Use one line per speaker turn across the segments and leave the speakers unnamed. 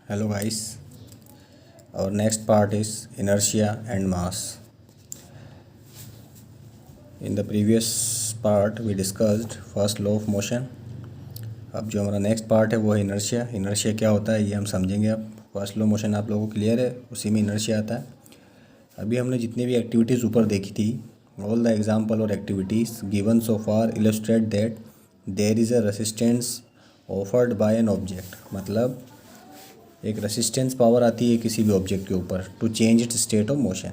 Hello guys, our next part is inertia and mass. In the previous part we discussed first law of motion. अब जो हमारा next part है वो है inertia. Inertia क्या होता है ये हम समझेंगे. अब फर्स्ट लॉ मोशन आप लोगों को क्लियर है, उसी में इनर्शिया आता है. अभी हमने जितनी भी एक्टिविटीज़ ऊपर देखी थी, ऑल द एग्जाम्पल और activities given so far illustrate that there is a resistance offered by an object. मतलब एक रेसिस्टेंस पावर आती है किसी भी ऑब्जेक्ट के ऊपर to change its state of motion.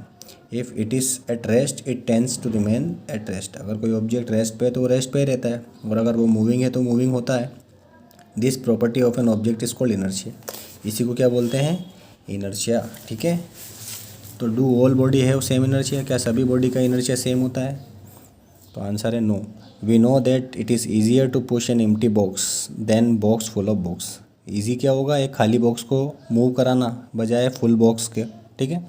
If it is at rest it tends to remain at rest. अगर कोई ऑब्जेक्ट रेस्ट पे है तो वो रेस्ट पे ही रहता है, और अगर वो मूविंग है तो मूविंग होता है. This property of an object is called inertia. इसी को क्या बोलते हैं? इनर्शिया. ठीक है, तो do all body have same inertia? क्या सभी बॉडी का इनर्शिया सेम होता है? तो आंसर है no. We know that it is easier to push an empty box than box full of box. Easy क्या होगा? एक खाली बॉक्स को मूव कराना बजाय फुल बॉक्स के. ठीक है.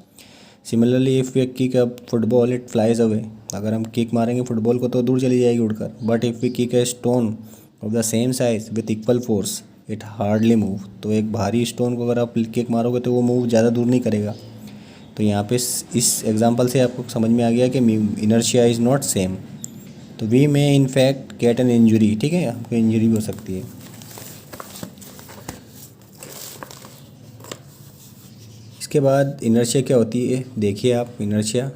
Similarly if we kick a football it flies away. अगर हम किक मारेंगे फुटबॉल को तो दूर चली जाएगी उड़कर. But if we kick a stone of the same size with equal force it hardly move. तो एक भारी स्टोन को अगर आप किक मारोगे तो वो मूव ज़्यादा दूर नहीं करेगा. तो यहाँ पे इस एग्जांपल से आपको समझ में आ गया कि इनर्शिया इज़ नॉट सेम. तो we may in fact get an injury. ठीक है, आपको इंजरी भी हो सकती है. इसके बाद इनर्शिया क्या होती है देखिए आप. Inertia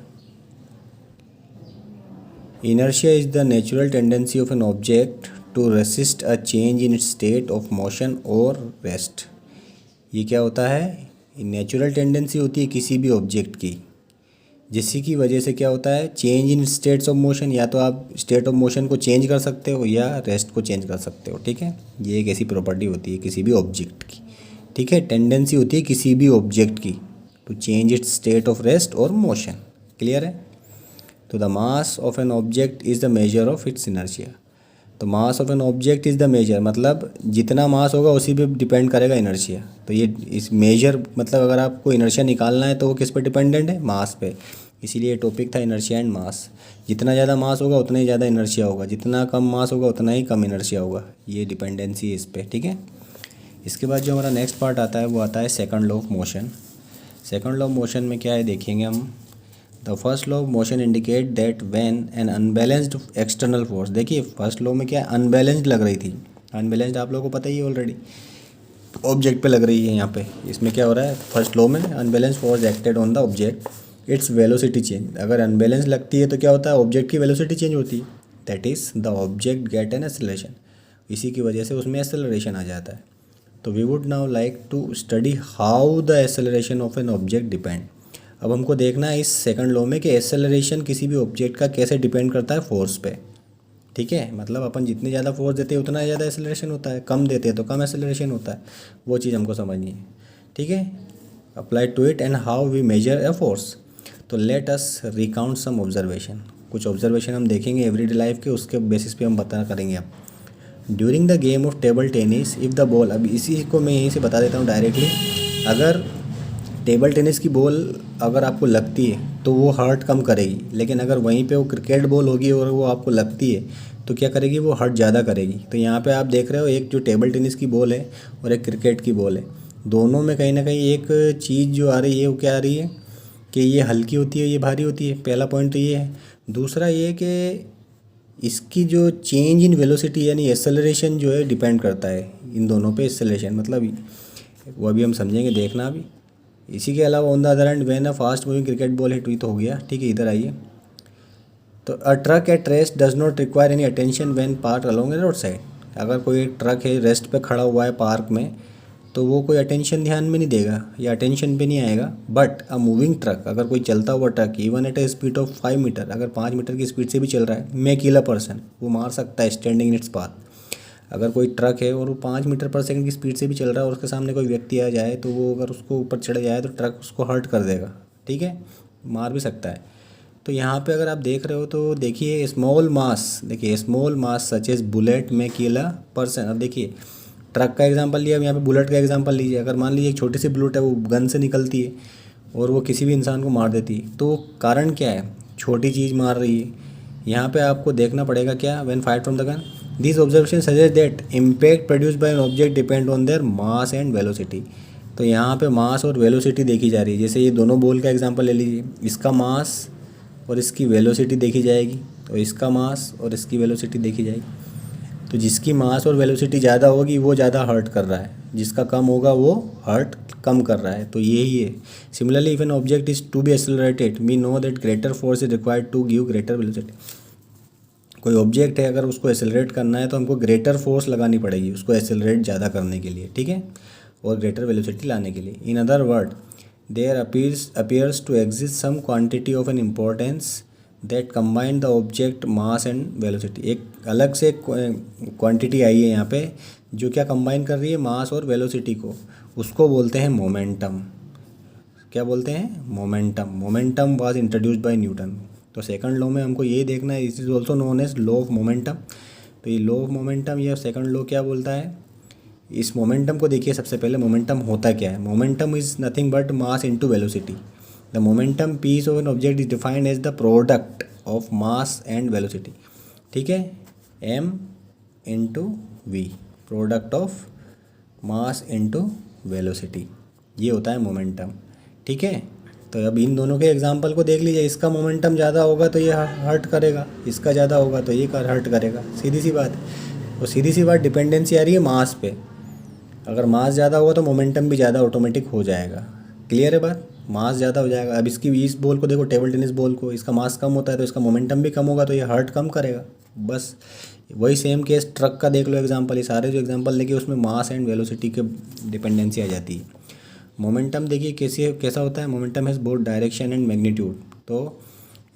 is the natural tendency of an object to resist a change in its state of motion और रेस्ट. ये क्या होता है? नेचुरल टेंडेंसी होती है किसी भी ऑब्जेक्ट की, जिसकी की वजह से क्या होता है? Change in states of motion. या तो आप स्टेट ऑफ मोशन को चेंज कर सकते हो या रेस्ट को चेंज कर सकते हो. ठीक है, ये एक ऐसी प्रॉपर्टी होती है किसी भी ऑब्जेक्ट की. ठीक है, टेंडेंसी होती है किसी भी ऑब्जेक्ट की to change its state of rest और मोशन. क्लियर है? तो the mass of an object is the measure of its inertia. तो mass of an object is the measure, मतलब जितना मास होगा उसी पे डिपेंड करेगा इनर्शिया. तो ये इस मेजर मतलब अगर आपको इनर्शिया निकालना है तो वो किस पे डिपेंडेंट है? मास पे. इसीलिए टॉपिक था इनर्शिया एंड मास. जितना ज़्यादा मास होगा उतना ही ज़्यादा इनर्शिया होगा, जितना कम मास होगा उतना ही कम इनर्शिया होगा. ये डिपेंडेंसी है इस पर. ठीक है. इसके बाद जो हमारा नेक्स्ट पार्ट आता है वो आता है second law of motion. Second law of motion में क्या है देखेंगे हम. The first law of motion indicate that when an unbalanced external force. देखिए फर्स्ट लॉ में क्या है? अनबैलेंस्ड लग रही थी. अनबैलेंस्ड आप लोगों को पता ही है ऑलरेडी, ऑब्जेक्ट पे लग रही है यहाँ पे. इसमें क्या हो रहा है? फर्स्ट लॉ में unbalanced force acted on the object its velocity change. अगर अनबैलेंस लगती है तो क्या होता है? ऑब्जेक्ट की वेलोसिटी चेंज होती है. That is the object get an acceleration. इसी की वजह से उसमें एक्सेलरेशन आ जाता है. तो we would now like to study how the acceleration of an object depend. अब हमको देखना है इस सेकंड लॉ में कि एक्सेलरेशन किसी भी ऑब्जेक्ट का कैसे डिपेंड करता है? फोर्स पे. ठीक है, मतलब अपन जितने ज़्यादा फोर्स देते हैं उतना ज़्यादा एक्सेलरेशन होता है, कम देते हैं तो कम एक्सेलरेशन होता है. वो चीज़ हमको समझनी है. ठीक है, apply to it and how we measure a force. तो let us recount some observation. कुछ ऑब्जर्वेशन हम देखेंगे एवरीडे लाइफ के, उसके बेसिस पे हम बता करेंगे. अब during the game of table tennis if the ball. अब इसी को मैं यहीं से बता देता हूँ डायरेक्टली. अगर टेबल टेनिस की बॉल अगर आपको लगती है तो वो हर्ट कम करेगी, लेकिन अगर वहीं पे वो क्रिकेट बॉल होगी और वो आपको लगती है तो क्या करेगी? वो हर्ट ज़्यादा करेगी. तो यहाँ पे आप देख रहे हो एक जो टेबल टेनिस की बॉल है और एक क्रिकेट की बॉल है, दोनों में कहीं ना कहीं एक चीज़ जो आ रही है वो क्या आ रही है कि ये हल्की होती है, ये भारी होती है. पहला पॉइंट तो ये है. दूसरा ये कि इसकी जो चेंज इन वेलोसिटी यानी एक्सेलरेशन जो है डिपेंड करता है इन दोनों पे. एक्सेलरेशन मतलब वो अभी हम समझेंगे, देखना अभी. इसी के अलावा on the other hand when a fast moving cricket ball hit हुई तो हो गया. ठीक है, इधर आइए. तो a truck at rest does not require any attention when park along a road side. अगर कोई ट्रक है रेस्ट पे खड़ा हुआ है पार्क में तो वो कोई अटेंशन ध्यान में नहीं देगा या अटेंशन पे नहीं आएगा. बट अ मूविंग ट्रक, अगर कोई चलता हुआ truck even at a speed of 5 metre, अगर 5 मीटर की स्पीड से भी चल रहा है, मे किल अ पर्सन, वो मार सकता है स्टैंडिंग इन इट्स पाथ. अगर कोई ट्रक है और वो 5 मीटर पर सेकंड की स्पीड से भी चल रहा है और उसके सामने कोई व्यक्ति आ जाए तो वो अगर उसको ऊपर चढ़ जाए तो ट्रक उसको हर्ट कर देगा. ठीक है, मार भी सकता है. तो यहाँ पे अगर आप देख रहे हो तो देखिए स्मॉल मास, देखिए small mass such as bullet may kill a person. अब देखिए ट्रक का एग्जांपल लिया, अब यहाँ पे बुलेट का एग्जांपल लीजिए. अगर मान लीजिए एक छोटी सी बुलेट है, वो गन से निकलती है और वो किसी भी इंसान को मार देती है, तो कारण क्या है? छोटी चीज़ मार रही है. यहाँ पे आपको देखना पड़ेगा क्या? When fire from the gun this observation suggest that impact produced by an object depend on their mass and velocity. तो यहाँ पे मास और वेलोसिटी देखी जा रही है। जैसे ये दोनों बॉल का एग्जांपल ले लीजिए, इसका मास और इसकी वेलोसिटी देखी जाएगी, तो इसका मास और इसकी वेलोसिटी देखी जाएगी। तो जिसकी मास और वेलोसिटी ज़्यादा होगी वो ज़्यादा हर्ट कर रहा है, जिसका कम होगा वो हर्ट कम कर रहा है। तो यही है। Similarly if an object is to be accelerated we know that greater force is required to give greater velocity. कोई ऑब्जेक्ट है, अगर उसको एक्सेलरेट करना है तो हमको ग्रेटर फोर्स लगानी पड़ेगी उसको एक्सेलरेट ज़्यादा करने के लिए, ठीक है, और ग्रेटर वेलोसिटी लाने के लिए। In other word there appears to exist some quantity of an importance that combine the object mass and velocity. एक अलग से क्वांटिटी आई है यहाँ पे जो क्या कंबाइन कर रही है, मास और वेलोसिटी को, उसको बोलते हैं मोमेंटम। क्या बोलते हैं? Momentum. Momentum was introduced by Newton. तो सेकंड लॉ में हमको ये देखना है, it is also known as law of momentum. तो ये लॉ ऑफ मोमेंटम या सेकंड लॉ क्या बोलता है? इस मोमेंटम को देखिए। सबसे पहले मोमेंटम होता क्या है? Momentum is nothing but mass into velocity. The momentum piece of an object is defined as the product of mass and velocity, ठीक है, m into v, product of mass into velocity, ये होता है momentum, ठीक है। तो अब इन दोनों के एग्जांपल को देख लीजिए। इसका मोमेंटम ज़्यादा होगा तो ये हर्ट करेगा, इसका ज़्यादा होगा तो ये हर्ट करेगा, सीधी सी बात है। तो सीधी सी बात, डिपेंडेंसी आ रही है मास पे। अगर मास ज़्यादा होगा तो मोमेंटम भी ज़्यादा ऑटोमेटिक हो जाएगा। क्लियर है बात? मास ज़्यादा हो जाएगा। अब इसकी इस बॉल को देखो, टेबल टेनिस बॉल को, इसका मास कम होता है तो इसका मोमेंटम भी कम होगा, तो ये हर्ट कम करेगा। बस वही सेम केस ट्रक का देख लो एग्जांपल। ये सारे जो एग्जांपल लेके उसमें मास एंड वेलोसिटी के डिपेंडेंसी आ जाती है। मोमेंटम देखिए कैसा होता है। Momentum has both direction and magnitude. तो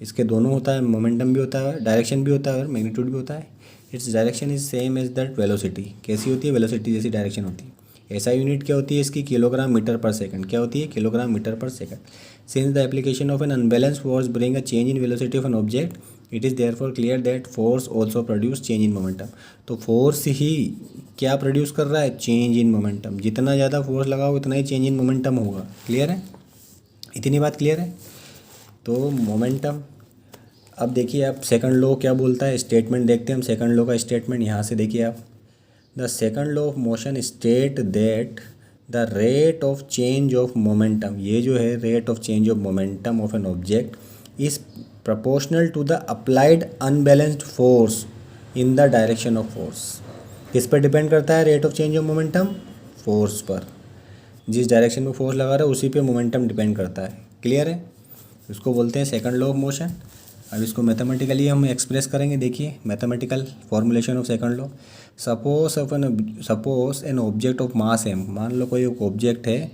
इसके दोनों होता है, मोमेंटम भी होता है, डायरेक्शन भी होता है और मैग्नीट्यूड भी होता है। Its direction is same as that velocity. कैसी होती है? वेलोसिटी जैसी डायरेक्शन होती है। ऐसा यूनिट क्या होती है इसकी? Kilogram metre per second. क्या होती है? Kilogram metre per second. Since the application of an unbalance force bring a change in velocity of an object it is therefore clear that force also produce change in momentum. तो force ही क्या produce कर रहा है? Change in momentum. जितना ज़्यादा force लगाओ उतना ही चेंज इन मोमेंटम होगा। क्लियर है? इतनी बात क्लियर है? तो मोमेंटम। अब देखिए आप सेकंड लॉ क्या बोलता है, स्टेटमेंट देखते हैं हम। सेकंड लॉ का स्टेटमेंट यहाँ से देखिए आप। The second law of motion state that the rate of change of momentum, ये जो है rate of change of momentum of an object is proportional to the applied unbalanced force in the direction of force. किस पर depend करता है rate of change of momentum? Force पर। जिस direction में फोर्स लगा रहा है उसी पे मोमेंटम डिपेंड करता है। क्लियर है? इसको बोलते हैं सेकंड लॉ ऑफ मोशन। अब इसको मैथमेटिकली हम एक्सप्रेस करेंगे। देखिए mathematical formulation of second law. Suppose an object of mass m, मान लो कोई एक ऑब्जेक्ट है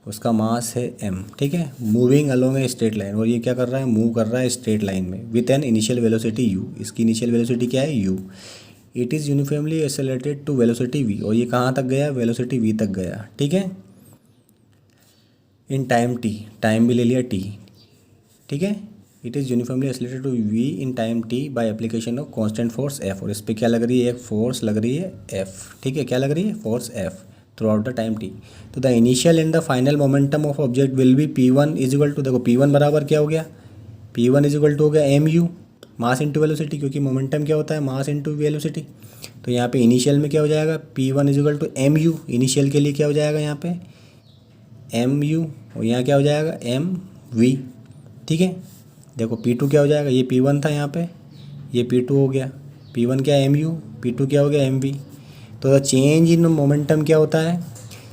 उसका मास है m, ठीक है, moving along a straight line, और ये क्या कर रहा है? मूव कर रहा है स्ट्रेट लाइन में with an initial velocity u। इसकी इनिशियल वेलोसिटी क्या है? u। It is uniformly accelerated to velocity v, और ये कहाँ तक गया? वेलोसिटी v तक गया, ठीक है, इन टाइम t, टाइम भी ले लिया t, ठीक है। It is uniformly accelerated to v in time t by application of constant force f, और इस पर क्या लग रही है? एक फोर्स लग रही है f, ठीक है। क्या लग रही है? Force f throughout the time t। तो the initial and the final momentum of object will be p1 is equal to, देखो p1 बराबर क्या हो गया? p1 इज इक्वल टू हो गया mu, मास इंटू वेलोसिटी, क्योंकि मोमेंटम क्या होता है? Mass into velocity. तो यहाँ पे इनिशियल में क्या हो जाएगा? p1 is equal to mu, initial के लिए क्या हो जाएगा यहाँ पे? mu, और यहाँ क्या हो जाएगा? mv, ठीक है। देखो p2 क्या हो जाएगा? ये p1 था यहाँ पे, ये p2 हो गया। p1 क्या है? mu, p2 क्या हो गया? mv। तो द चेंज इन मोमेंटम क्या होता है?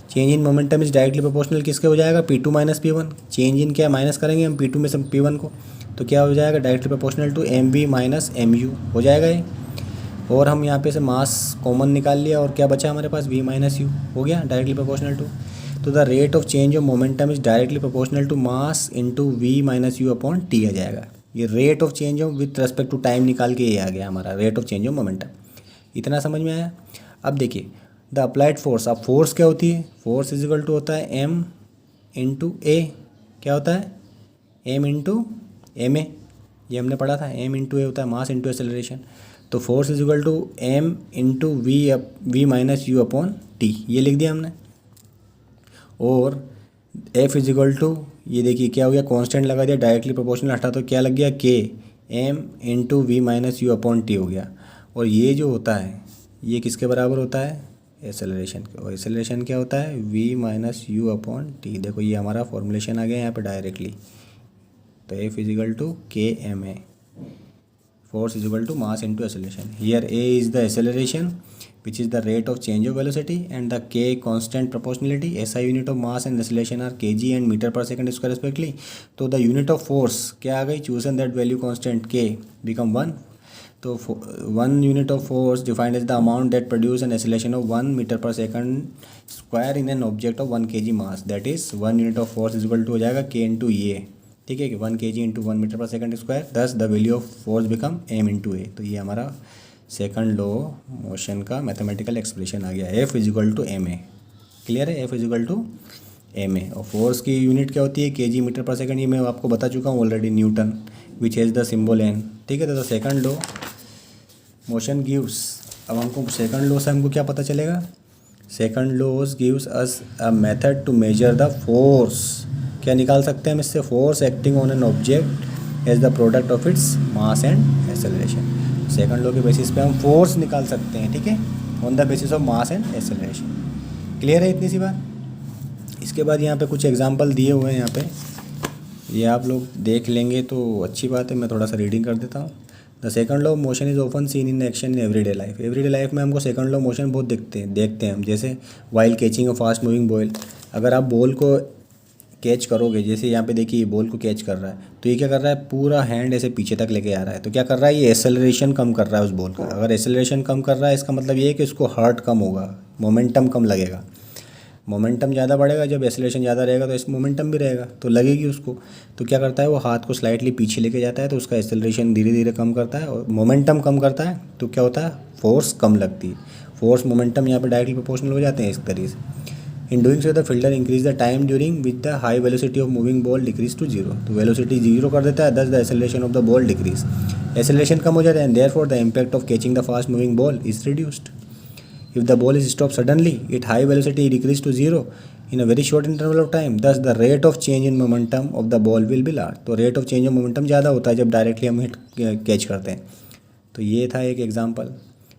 Change in momentum is directly proportional किसके हो जाएगा? p2 minus p1। Change in क्या माइनस करेंगे हम p2 में से p1 को, तो क्या हो जाएगा? Directly proportional to mv minus mu हो जाएगा ये। और हम यहाँ पे से मास कॉमन निकाल लिया और क्या बचा हमारे पास? v माइनस u हो गया डायरेक्टली प्रोपोर्शनल टू। तो the rate of change of momentum is directly proportional to mass into v minus u upon t आ जाएगा। ये rate of change of with respect to time निकाल के ये आ गया हमारा rate of change of momentum. इतना समझ में आया? अब देखिए द अप्लाइड फोर्स। अब फोर्स क्या होती है? फोर्स इज इक्वल टू होता है m इंटू ए। क्या होता है? m इंटू एम ए, ये हमने पढ़ा था। m इंटू ए होता है मास इंटू एक्सेलरेशन। तो force is equal to m into v minus u upon t, ये लिख दिया हमने। और F इज इक्वल टू, ये देखिए क्या हो गया? कांस्टेंट लगा दिया, डायरेक्टली प्रोपोर्शनल हटा तो क्या लग गया? K m into v minus u upon t हो गया। और ये जो होता है ये किसके बराबर होता है? एसेलरेशन। और एसेलरेशन क्या होता है, v minus u upon T. देखो ये हमारा फॉर्मुलेशन आ गया यहाँ पे डायरेक्टली। तो F equal to k m a, force is equal to mass into acceleration. Here a is the acceleration which is the rate of change of velocity and the k constant proportionality. SI unit of mass and acceleration are kg and meter per second square respectively. तो the unit of force क्या आ गई, chosen that value constant k become 1. तो 1 unit of force defined as the amount that produce an acceleration of 1 meter per second square in an object of 1 kg mass. That is 1 unit of force is equal to हो जाएगा k into a, ठीक है कि 1 kg into 1 metre per second square, thus the value of force become m into a. तो ये हमारा second law motion का mathematical expression आ गया, F is equal to m a. Clear है, F is equal to m a. और force की unit क्या होती है, kg मीटर पर सेकंड। ये मैं आपको बता चुका हूँ already, Newton which has the symbol n, ठीक है। तो सेकंड लॉ मोशन गिव्स, अब हमको सेकंड लॉ से हमको क्या पता चलेगा, second laws gives us a method to measure the force. क्या निकाल सकते हैं हम इससे, force acting on an object as the product of its mass and acceleration. Second law के बेसिस पे हम फोर्स निकाल सकते हैं, ठीक है, on the basis of mass and acceleration. Clear है इतनी सी बात। इसके बाद यहाँ पे कुछ एग्जांपल दिए हुए हैं यहाँ पे, ये आप लोग देख लेंगे तो अच्छी बात है। मैं थोड़ा सा रीडिंग कर देता हूँ। The second law of motion is often seen in action in everyday life. Everyday life में हमको सेकंड लॉ ऑफ मोशन बहुत देखते हैं हम। जैसे while catching a fast moving ball, अगर आप बॉल को कैच करोगे, जैसे यहाँ पे देखिए ये बॉल को कैच कर रहा है, तो ये क्या कर रहा है, पूरा हैंड ऐसे पीछे तक लेके आ रहा है। तो क्या कर रहा है, ये एसेलरेशन कम कर रहा है उस बॉल का। अगर एसेलरेशन कम कर रहा है, इसका मतलब ये है कि उसको हर्ट कम होगा, मोमेंटम कम लगेगा। मोमेंटम ज़्यादा बढ़ेगा, जब एसेलरेशन ज़्यादा रहेगा तो इस मोमेंटम भी रहेगा, तो लगेगी उसको। तो क्या करता है, वो हाथ को स्लाइटली पीछे लेके जाता है, तो उसका एसेलरेशन धीरे धीरे कम करता है और मोमेंटम कम करता है। तो क्या होता है, फोर्स कम लगती है। फोर्स मोमेंटम यहाँ पे डायरेक्टली प्रोपोर्शनल हो जाते हैं इस तरीके से। In doing so the fielder increase the time during with the high velocity of moving ball decrease to zero. तो वेलोसिटी जीरो कर देता है, thus the acceleration of the ball decrease. Acceleration कम हो जाता है, therefore the impact of catching the fast moving ball is reduced. If the ball is stopped suddenly, its high velocity decreases to zero in a very short interval of time. Thus, the rate of change in momentum of the ball will be large. तो rate of change of momentum ज़्यादा होता है जब directly हम hit catch करते हैं। तो ये था एक एग्जांपल।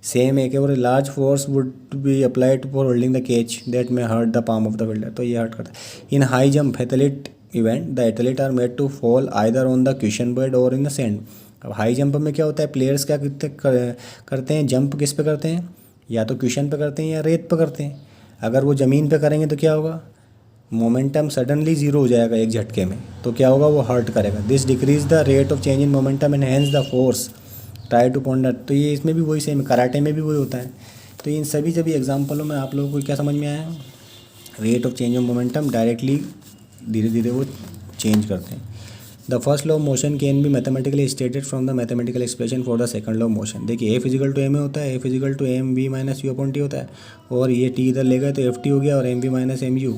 सेम एक और large force would be applied for holding the catch that may hurt the palm of the fielder. तो ये हर्ट करता है। In high jump athlete event the athlete are made to fall either on the cushion bed or in the sand. अब high jump में क्या होता है, players क्या करते हैं, जंप किस पे करते हैं, या तो क्वेश्चन पे करते हैं या रेत पे करते हैं। अगर वो ज़मीन पे करेंगे तो क्या होगा, मोमेंटम सडनली ज़ीरो हो जाएगा एक झटके में। तो क्या होगा, वो हर्ट करेगा। This decrease the rate of change in momentum and hence the force try to ponder. तो ये इसमें भी वही सेम, कराटे में भी वही होता है। तो इन सभी एग्जाम्पलों में आप लोगों को क्या समझ में आया, rate of change of momentum directly धीरे धीरे वो चेंज करते हैं। The first law of motion can be mathematically stated from the mathematical expression for the second law of motion. देखिए F is equal to m a होता है, F is equal to m v minus u upon t होता है, और ये T इधर ले गए तो एफ टी हो गया, और m v minus m u,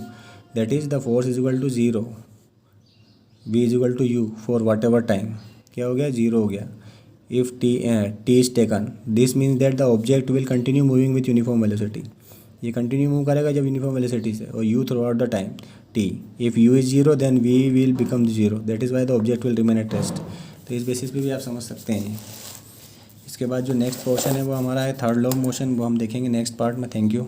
that is the force equal to zero, v equal to u for whatever time. क्या हो गया, जीरो हो गया। If t is taken, this means that the object will continue moving with uniform velocity. ये continue move करेगा जब uniform velocity से, और u throughout the time t. If u is zero then v will become zero, that is why the object will remain at rest. तो इस basis पे भी आप समझ सकते हैं। इसके बाद जो नेक्स्ट पोर्शन है वो हमारा है थर्ड लॉ ऑफ मोशन, वो हम देखेंगे नेक्स्ट पार्ट में। Thank you.